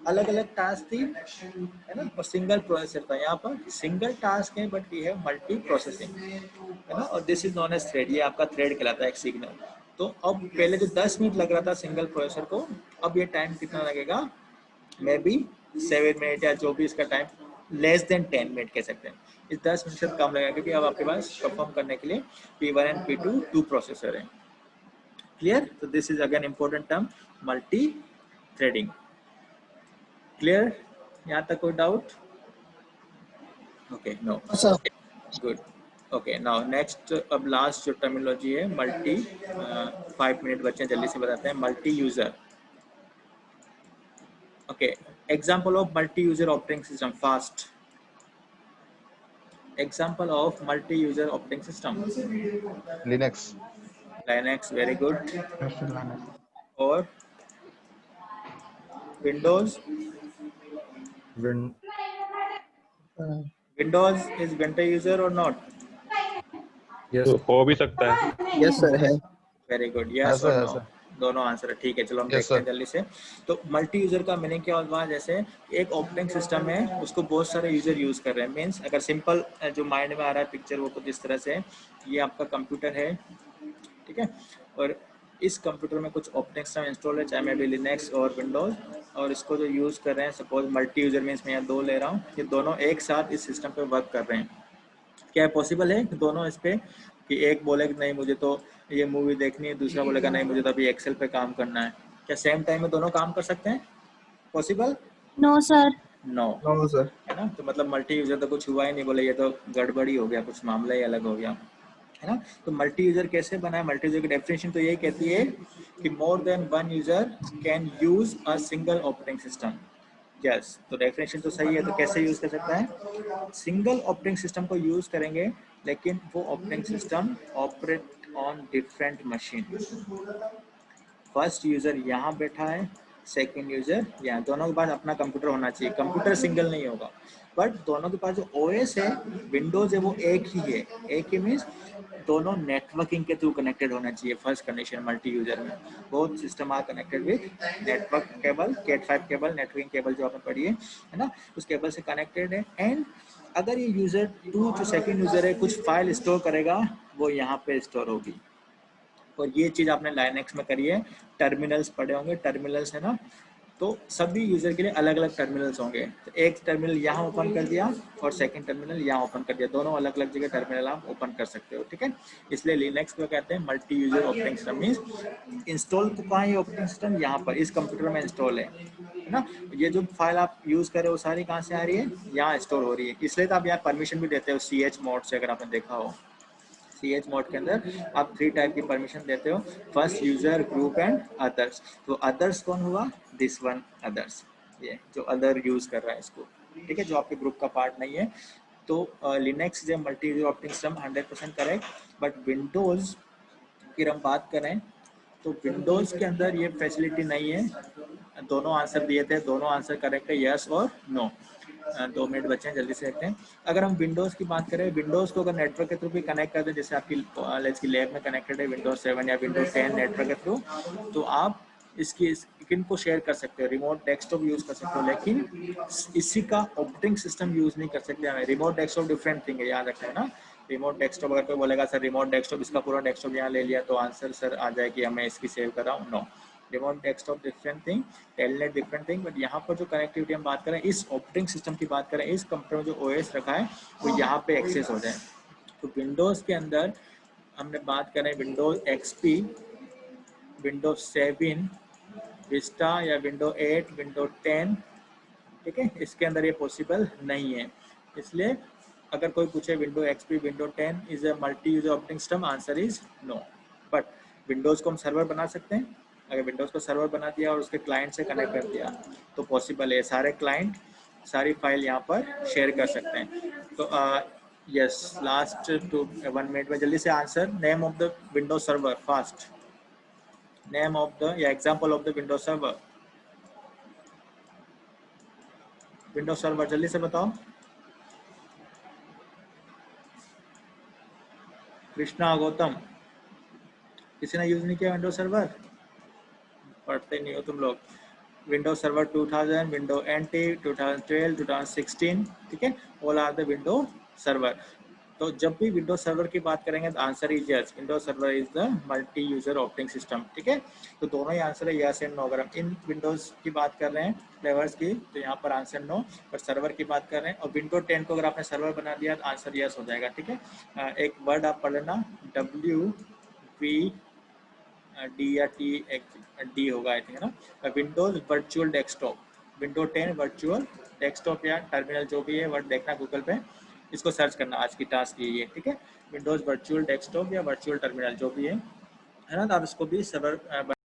अलग अलग टास्क थी, है ना, और सिंगल प्रोसेसर था। यहाँ पर सिंगल टास्क है but we have multi processing, है ना, और this is known as thread. ये आपका थ्रेड कहलाता है, एक सिग्नल। तो अब पहले जो 10 मिनट लग रहा था सिंगल प्रोसेसर को, अब ये टाइम कितना लगेगा, मे बी 7 मिनट, या जो भी इसका टाइम, लेस देन 10 मिनट कह सकते हैं। इस 10 मिनट से कम लगेगा, क्योंकि अब आपके पास परफॉर्म करने के लिए P1 एंड P2 2 प्रोसेसर हैं। क्लियर। तो this is again important term, multi threading. Clear, यहाँ तक कोई doubt? Okay, no, good. Okay, now next, अब लास्ट जो टर्मिनोलॉजी है मल्टी, 5 मिनट बचे हैं, जल्दी से बताते हैं। Multi user, okay, example of multi user operating system, fast example of multi user operating system, Linux. Linux, very good. और Windows, Windows is window user और नॉट? यस, हो भी सकता है। यस सर है। वेरी गुड, यस और no, दोनों answer है। ठीक है, चलो हम देखते हैं जल्दी से। तो मल्टी यूजर का मीनिंग क्या होगा, जैसे एक ऑपरेटिंग सिस्टम है, उसको बहुत सारे यूजर यूज कर रहे हैं। मीन्स अगर सिंपल जो माइंड में आ रहा है पिक्चर, वो कुछ इस तरह से, ये आपका कंप्यूटर है, ठीक है, और इस कंप्यूटर में कुछ ऑपरेटिंग सिस्टम इंस्टॉल है, चाहे मैं भी लिनक्स और विंडोज़, और इसको जो यूज़ कर रहे हैं, सपोज मल्टी यूज़र मीन्स मैं यहाँ 2 ले रहा हूँ, ये दोनों एक साथ इस सिस्टम पे वर्क कर रहे हैं। क्या पॉसिबल है कि दोनों इस पे, कि एक बोले कि नहीं मुझे तो ये मूवी देखनी है, दूसरा बोलेगा नहीं मुझे तो अभी एक्सेल पे काम करना है, क्या सेम टाइम में दोनों काम कर सकते हैं? Possible? No, sir. No. No sir. है ना, तो मतलब मल्टी यूजर तो कुछ हुआ ही नहीं, बोले ये तो गड़बड़ी हो गया, कुछ मामला ही अलग हो गया, है ना। तो मल्टी यूजर कैसे बना है? मल्टी यूजर की डेफिनेशन तो यही कहती है कि मोर than one user can use a single operating system. Yes, तो डेफिनेशन तो सही है, तो कैसे यूज कर सकता है? सिंगल ऑपरेटिंग सिस्टम को यूज करेंगे, लेकिन वो operating system operate on different machine. First user यहाँ बैठा है, सेकंड यूजर यहाँ, दोनों के पास अपना कंप्यूटर होना चाहिए, कंप्यूटर सिंगल नहीं होगा, बट दोनों के पास जो ओएस है, विंडोज है, वो एक ही है। एक ही मीन्स दोनों नेटवर्किंग के थ्रू कनेक्टेड होना चाहिए। फर्स्ट कंडीशन मल्टी यूजर में, both system are connected with network cable, Cat5 cable, networking cable जो आपने पढ़ी है ना, उस केबल से कनेक्टेड है। एंड अगर ये यूजर 2 जो सेकंड यूजर है कुछ फाइल स्टोर करेगा, वो यहाँ पे स्टोर होगी। और ये चीज़ आपने लाइनक्स में करी है, टर्मिनल्स पढ़े होंगे, टर्मिनल्स है ना, तो सभी यूजर के लिए अलग अलग टर्मिनल्स होंगे। तो एक टर्मिनल यहाँ ओपन कर दिया और सेकंड टर्मिनल यहाँ ओपन कर दिया, दोनों अलग अलग जगह टर्मिनल आप ओपन कर सकते हो, ठीक है। इसलिए लिनक्स को कहते हैं multi user operating system. Means install तो कहाँ है ऑपरेटिंग सिस्टम? यहाँ पर इस कंप्यूटर में इंस्टॉल है ना। ये जो फाइल आप यूज कर रहे हो सारी कहाँ से आ रही है? यहाँ स्टोर हो रही है। इसलिए तो आप यहाँ परमिशन भी देते हो CH मोड से, अगर आपने देखा हो CH मोड के अंदर आप 3 टाइप की परमिशन देते हो, first user, group and others. तो अदर्स कौन हुआ? दिस वन अदर्स, ये जो अदर यूज कर रहा है इसको, ठीक है, जो आपके ग्रुप का पार्ट नहीं है। तो लिनक्स जो multi user operating system 100% correct, but Windows की हम बात करें तो विंडोज के अंदर ये फैसिलिटी नहीं है। दोनों आंसर दिए थे, दोनों आंसर करेक्ट है, यस और नो। 2 मिनट बचे हैं, जल्दी से देखते हैं। अगर हम विंडोज की बात करें, विंडोज को अगर नेटवर्क के थ्रू भी कनेक्ट कर दें, जैसे आपकी कॉलेज की लैब में कनेक्टेड है विंडोज 7 या विंडोज 10 नेटवर्क के थ्रू, तो आप इसकी स्क्रीन को शेयर कर सकते हो, रिमोट डेस्कटॉप यूज कर सकते हो, लेकिन इसी का ऑपरेटिंग सिस्टम यूज नहीं कर सकते हमें। रिमोट डेस्कटॉप डिफरेंट थिंग है, याद रखना है ना। रिमोट डेस्कटॉप, अगर कोई बोलेगा सर रिमोट डेस्कटॉप इसका पूरा डेस्कटॉप यहाँ ले लिया, तो आंसर सर आ जाए कि हमें इसकी सेव कर रहा हूँ, no. Remote desktop different thing, telnet different thing, but यहाँ पर जो कनेक्टिविटी हम बात करें, इस ऑपरेटिंग सिस्टम की बात करें, इस कंप्यूटर में जो ओएस रखा है वो यहाँ पे एक्सेस हो जाए। तो विंडोज के अंदर हमने बात करें विंडोज XP, विंडोज 7, विस्टा या विंडो 8, विंडो 10, ठीक है, इसके अंदर ये पॉसिबल नहीं है। इसलिए अगर कोई पूछे window XP, window 10 is a multi user operating system, answer is no. But Windows को हम सर्वर बना सकते हैं। अगर विंडोज को सर्वर बना दिया और उसके क्लाइंट से कनेक्ट कर दिया तो पॉसिबल है, सारे क्लाइंट सारी फाइल यहाँ पर शेयर कर सकते हैं। तो यस, लास्ट 1 मिनट में जल्दी से answer, name of the Windows server, fast, name of the या example of the Windows server. Windows server जल्दी से बताओ। कृष्णा, गौतम, किसी ने यूज नहीं किया विंडोज सर्वर? पढ़ते नहीं हो तुम लोग। विंडोज सर्वर 2000, विंडो NT 2012, 2016, ठीक है, all are the window server. तो जब भी विंडोज सर्वर की बात करेंगे तो answer is yes, Windows server is the multi user operating system, ठीक है। तो दोनों ही आंसर है यस एंड नो। अगर हम इन विंडोज की बात कर रहे हैं फ्लेवर्स की, तो यहाँ पर आंसर नो, पर सर्वर की बात कर रहे हैं और विंडो 10 को अगर आपने सर्वर बना दिया तो आंसर यस हो जाएगा, ठीक है। एक वर्ड आप पढ़ लेना, WVD या TD होगा आई थिंक, है ना, Windows virtual desktop, window 10 virtual desktop या टर्मिनल जो भी है, वर्ड देखना गूगल पे, इसको सर्च करना, आज की टास्क ये है, ठीक है। विंडोज वर्चुअल डेस्कटॉप या वर्चुअल टर्मिनल जो भी है ना, तो आप इसको भी सर्वर